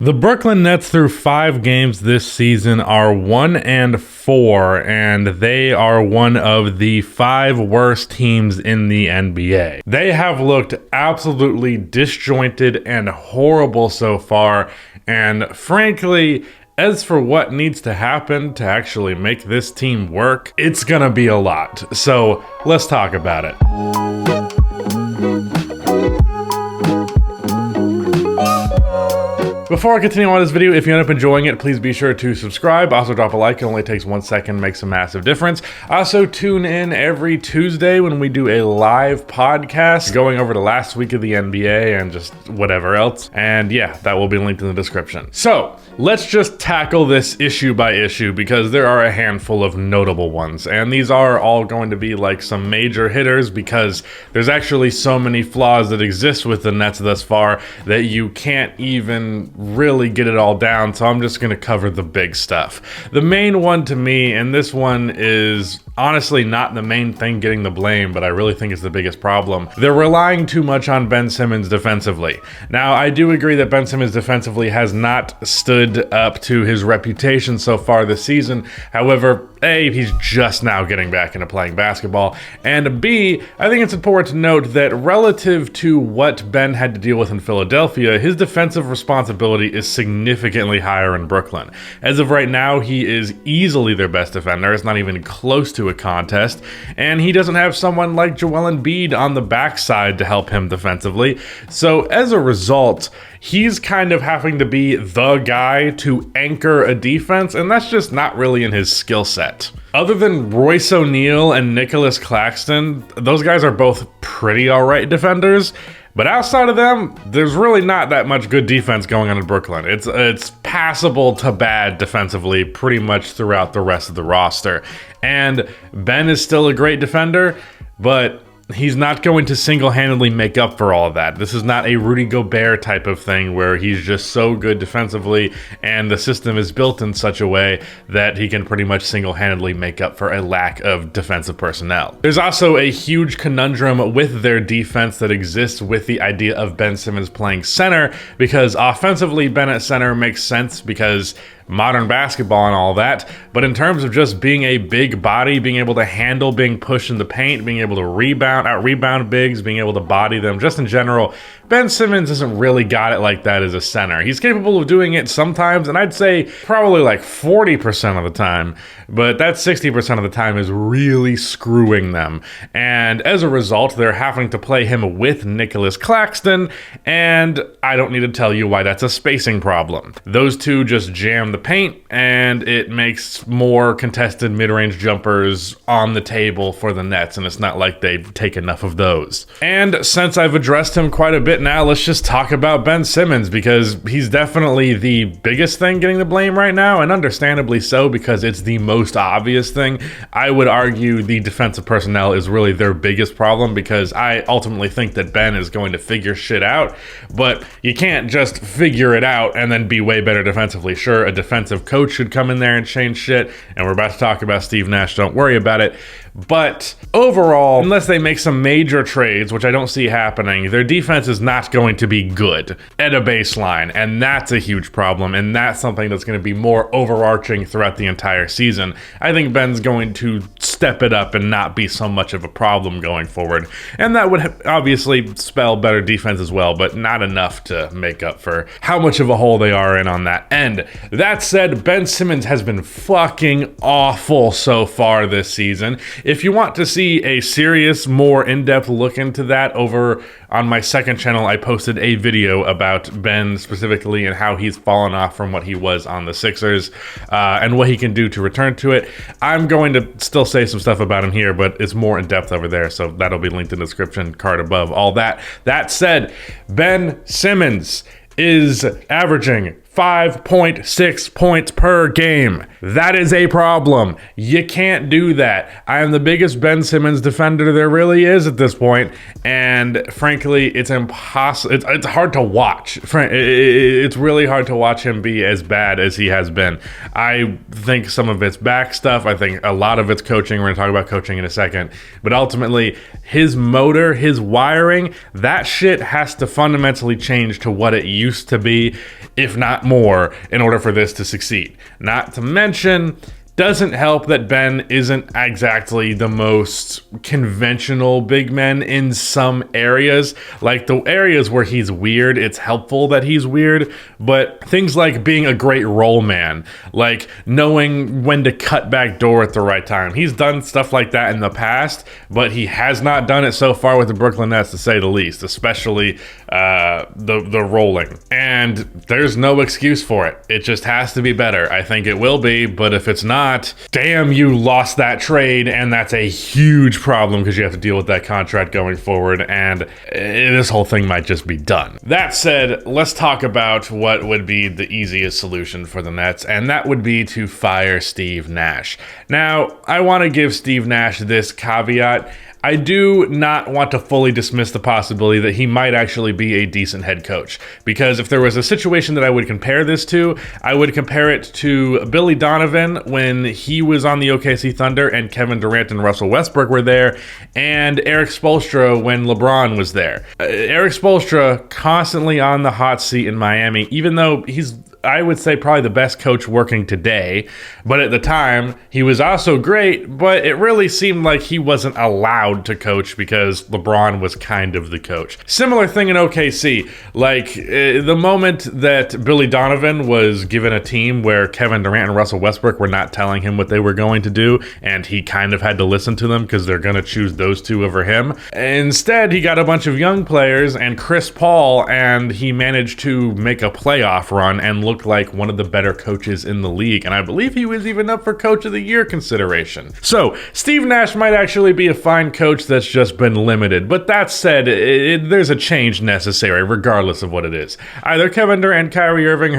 The Brooklyn Nets through 5 games this season are 1-4, and they are one of the 5 worst teams in the NBA. They have looked absolutely disjointed and horrible so far, and frankly, as for what needs to happen to actually make this team work, it's gonna be a lot. So let's talk about it. Before I continue on this video, if you end up enjoying it, please be sure to subscribe. Also drop a like, it only takes 1 second, makes a massive difference. Also tune in every Tuesday when we do a live podcast going over the last week of the NBA and just whatever else. And yeah, that will be linked in the description. So let's just tackle this issue by issue because there are a handful of notable ones. And these are all going to be like some major hitters because there's actually so many flaws that exist with the Nets thus far that you can't even really get it all down, so I'm just going to cover the big stuff. The main one to me, and this one is honestly not the main thing getting the blame, but I really think it's the biggest problem. They're relying too much on Ben Simmons defensively. Now, I do agree that Ben Simmons defensively has not stood up to his reputation so far this season. However, A, he's just now getting back into playing basketball, and B, I think it's important to note that relative to what Ben had to deal with in Philadelphia, his defensive responsibility is significantly higher in Brooklyn. As of right now, he is easily their best defender. It's not even close to a contest, and he doesn't have someone like Joel Embiid on the backside to help him defensively. So as a result, he's kind of having to be the guy to anchor a defense, and that's just not really in his skill set. Other than Royce O'Neal and Nicholas Claxton, those guys are both pretty alright defenders. But outside of them, there's really not that much good defense going on in Brooklyn. It's passable to bad defensively pretty much throughout the rest of the roster. And Ben is still a great defender, but he's not going to single-handedly make up for all of that. This is not a Rudy Gobert type of thing where he's just so good defensively and the system is built in such a way that he can pretty much single-handedly make up for a lack of defensive personnel. There's also a huge conundrum with their defense that exists with the idea of Ben Simmons playing center, because offensively Ben at center makes sense because modern basketball and all that, but in terms of just being a big body, being able to handle being pushed in the paint, being able to out-rebound bigs, being able to body them, just in general, Ben Simmons hasn't really got it like that as a center. He's capable of doing it sometimes, and I'd say probably like 40% of the time, but that 60% of the time is really screwing them. And as a result, they're having to play him with Nicholas Claxton, and I don't need to tell you why that's a spacing problem. Those two just jam the paint, and it makes more contested mid-range jumpers on the table for the Nets, and it's not like they take enough of those. And since I've addressed him quite a bit now, let's just talk about Ben Simmons, because he's definitely the biggest thing getting the blame right now, and understandably so, because it's the most obvious thing. I would argue the defensive personnel is really their biggest problem, because I ultimately think that Ben is going to figure shit out, but you can't just figure it out and then be way better defensively. Sure, a defensive coach should come in there and change shit, and we're about to talk about Steve Nash, don't worry about it. But overall, unless they make some major trades, which I don't see happening, their defense is not going to be good at a baseline, and that's a huge problem, and that's something that's going to be more overarching throughout the entire season. I think Ben's going to step it up and not be so much of a problem going forward, and that would obviously spell better defense as well, but not enough to make up for how much of a hole they are in on that end. That said, Ben Simmons has been fucking awful so far this season. If you want to see a serious, more in-depth look into that, over on my second channel, I posted a video about Ben specifically and how he's fallen off from what he was on the Sixers and what he can do to return to it. I'm going to still say some stuff about him here, but it's more in-depth over there, so that'll be linked in the description, card above, all that. That said, Ben Simmons is averaging 5.6 points per game. That is a problem. You can't do that. I am the biggest Ben Simmons defender there really is at this point, and frankly, it's impossible. It's hard to watch. It's really hard to watch him be as bad as he has been. I think some of it's back stuff. I think a lot of it's coaching. We're going to talk about coaching in a second. But ultimately, his motor, his wiring, that shit has to fundamentally change to what it used to be, if not more in order for this to succeed. Not to mention, doesn't help that Ben isn't exactly the most conventional big man in some areas. Like the areas where he's weird, it's helpful that he's weird, but things like being a great roll man, like knowing when to cut back door at the right time. He's done stuff like that in the past, but he has not done it so far with the Brooklyn Nets, to say the least, especially the rolling. And there's no excuse for it. It just has to be better. I think it will be, but if it's not, damn, you lost that trade, and that's a huge problem because you have to deal with that contract going forward, and this whole thing might just be done. That said, let's talk about what would be the easiest solution for the Nets, and that would be to fire Steve Nash. Now, I want to give Steve Nash this caveat. I do not want to fully dismiss the possibility that he might actually be a decent head coach, because if there was a situation that I would compare this to, I would compare it to Billy Donovan when he was on the OKC Thunder and Kevin Durant and Russell Westbrook were there, and Eric Spoelstra when LeBron was there. Eric Spoelstra constantly on the hot seat in Miami, even though he's, I would say, probably the best coach working today. But at the time, he was also great, but it really seemed like he wasn't allowed to coach because LeBron was kind of the coach. Similar thing in OKC. Like, the moment that Billy Donovan was given a team where Kevin Durant and Russell Westbrook were not telling him what they were going to do, and he kind of had to listen to them because they're going to choose those two over him. Instead, he got a bunch of young players and Chris Paul, and he managed to make a playoff run and looked like one of the better coaches in the league, and I believe he was even up for Coach of the Year consideration. So Steve Nash might actually be a fine coach that's just been limited, but that said, there's a change necessary regardless of what it is. Either Kevin Durant, Kyrie Irving,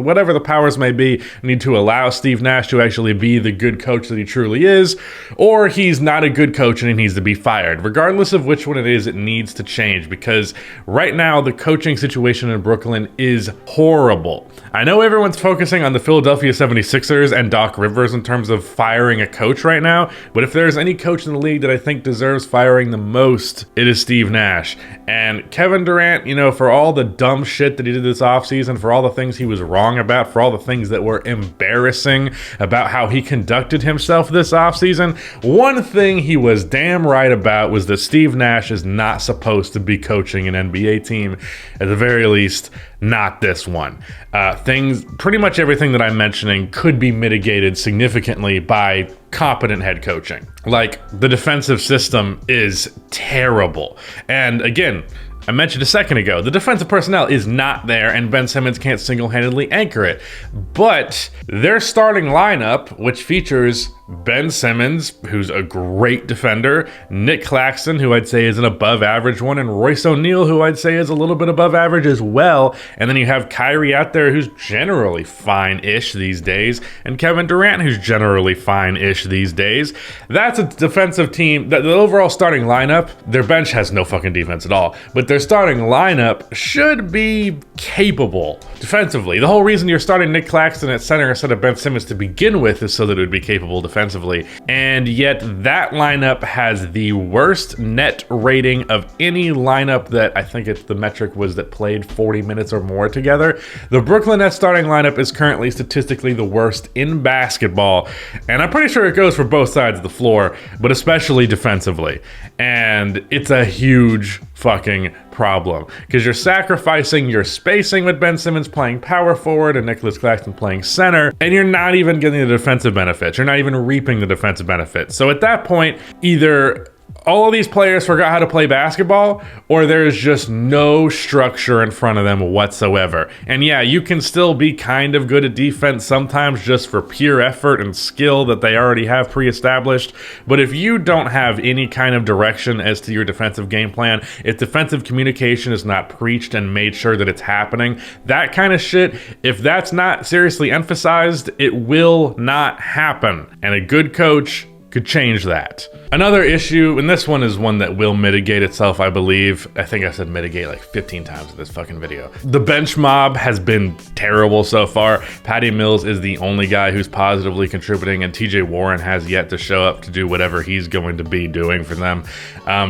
whatever the powers may be, need to allow Steve Nash to actually be the good coach that he truly is, or he's not a good coach and he needs to be fired. Regardless of which one it is, it needs to change, because right now the coaching situation in Brooklyn is horrible. I know everyone's focusing on the Philadelphia 76ers and Doc Rivers in terms of firing a coach right now, but if there's any coach in the league that I think deserves firing the most, it is Steve Nash. And Kevin Durant, for all the dumb shit that he did this offseason, for all the things he was wrong about, for all the things that were embarrassing about how he conducted himself this offseason, one thing he was damn right about was that Steve Nash is not supposed to be coaching an NBA team, at the very least, not this one. Pretty much everything that I'm mentioning could be mitigated significantly by competent head coaching. Like, the defensive system is terrible. And again, I mentioned a second ago, the defensive personnel is not there, and Ben Simmons can't single-handedly anchor it. But their starting lineup, which features Ben Simmons, who's a great defender, Nick Claxton, who I'd say is an above-average one, and Royce O'Neal, who I'd say is a little bit above average as well. And then you have Kyrie out there, who's generally fine-ish these days, and Kevin Durant, who's generally fine-ish these days. That's a defensive team. The overall starting lineup, their bench has no fucking defense at all, but their starting lineup should be capable defensively. The whole reason you're starting Nick Claxton at center instead of Ben Simmons to begin with is so that it would be capable defensively. And yet that lineup has the worst net rating of any lineup that I think the metric was that played 40 minutes or more together. The Brooklyn Nets starting lineup is currently statistically the worst in basketball. And I'm pretty sure it goes for both sides of the floor, but especially defensively. And it's a huge fucking problem, because you're sacrificing your spacing with Ben Simmons playing power forward and Nicholas Claxton playing center, and you're not even getting the defensive benefits. You're not even reaping the defensive benefits. So at that point, either all of these players forgot how to play basketball, or there's just no structure in front of them whatsoever. And yeah, you can still be kind of good at defense sometimes just for pure effort and skill that they already have pre-established. But if you don't have any kind of direction as to your defensive game plan, if defensive communication is not preached and made sure that it's happening, that kind of shit, if that's not seriously emphasized, it will not happen. And a good coach could change that. Another issue, and this one is one that will mitigate itself, I believe. I think I said mitigate like 15 times in this fucking video. The bench mob has been terrible so far. Patty Mills is the only guy who's positively contributing, and TJ Warren has yet to show up to do whatever he's going to be doing for them.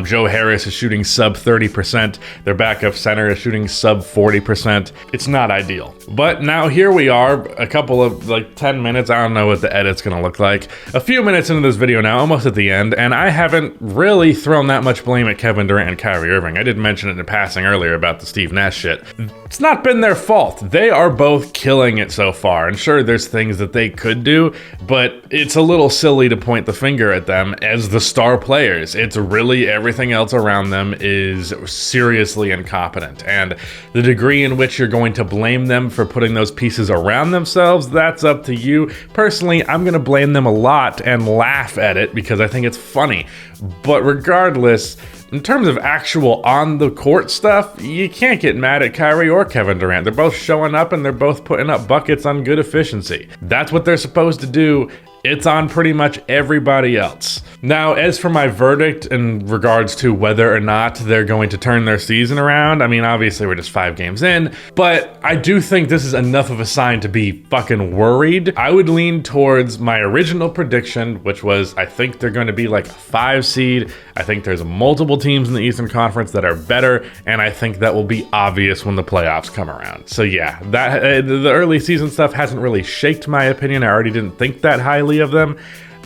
Joe Harris is shooting sub 30%. Their backup center is shooting sub 40%. It's not ideal. But now here we are, a couple of like 10 minutes. I don't know what the edit's gonna look like. A few minutes into this video now, almost at the end, and I haven't really thrown that much blame at Kevin Durant and Kyrie Irving. I did mention it in passing earlier about the Steve Nash shit. It's not been their fault. They are both killing it so far, and sure, there's things that they could do, but it's a little silly to point the finger at them as the star players. It's really everything else around them is seriously incompetent, and the degree in which you're going to blame them for putting those pieces around themselves, that's up to you. Personally, I'm gonna blame them a lot and laugh at it because I think it's funny. But regardless, in terms of actual on-the-court stuff, you can't get mad at Kyrie or Kevin Durant. They're both showing up and they're both putting up buckets on good efficiency. That's what they're supposed to do. It's on pretty much everybody else. Now, as for my verdict in regards to whether or not they're going to turn their season around, I mean, obviously we're just 5 games in, but I do think this is enough of a sign to be fucking worried. I would lean towards my original prediction, which was I think they're going to be like a 5 seed. I think there's multiple teams in the Eastern Conference that are better, and I think that will be obvious when the playoffs come around. So yeah, that the early season stuff hasn't really shaked my opinion. I already didn't think that highly of them.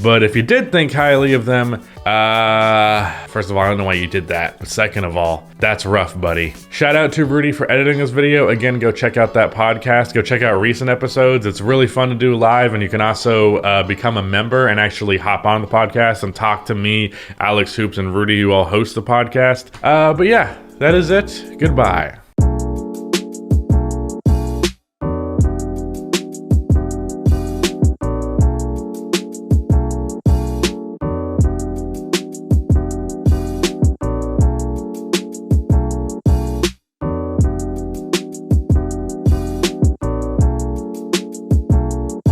But if you did think highly of them, first of all, I don't know why you did that. But second of all, that's rough, buddy. Shout out to Rudy for editing this video. Again, go check out that podcast. Go check out recent episodes. It's really fun to do live, and you can also become a member and actually hop on the podcast and talk to me, Alex Hoops, and Rudy, who all host the podcast. But yeah, that is it. Goodbye.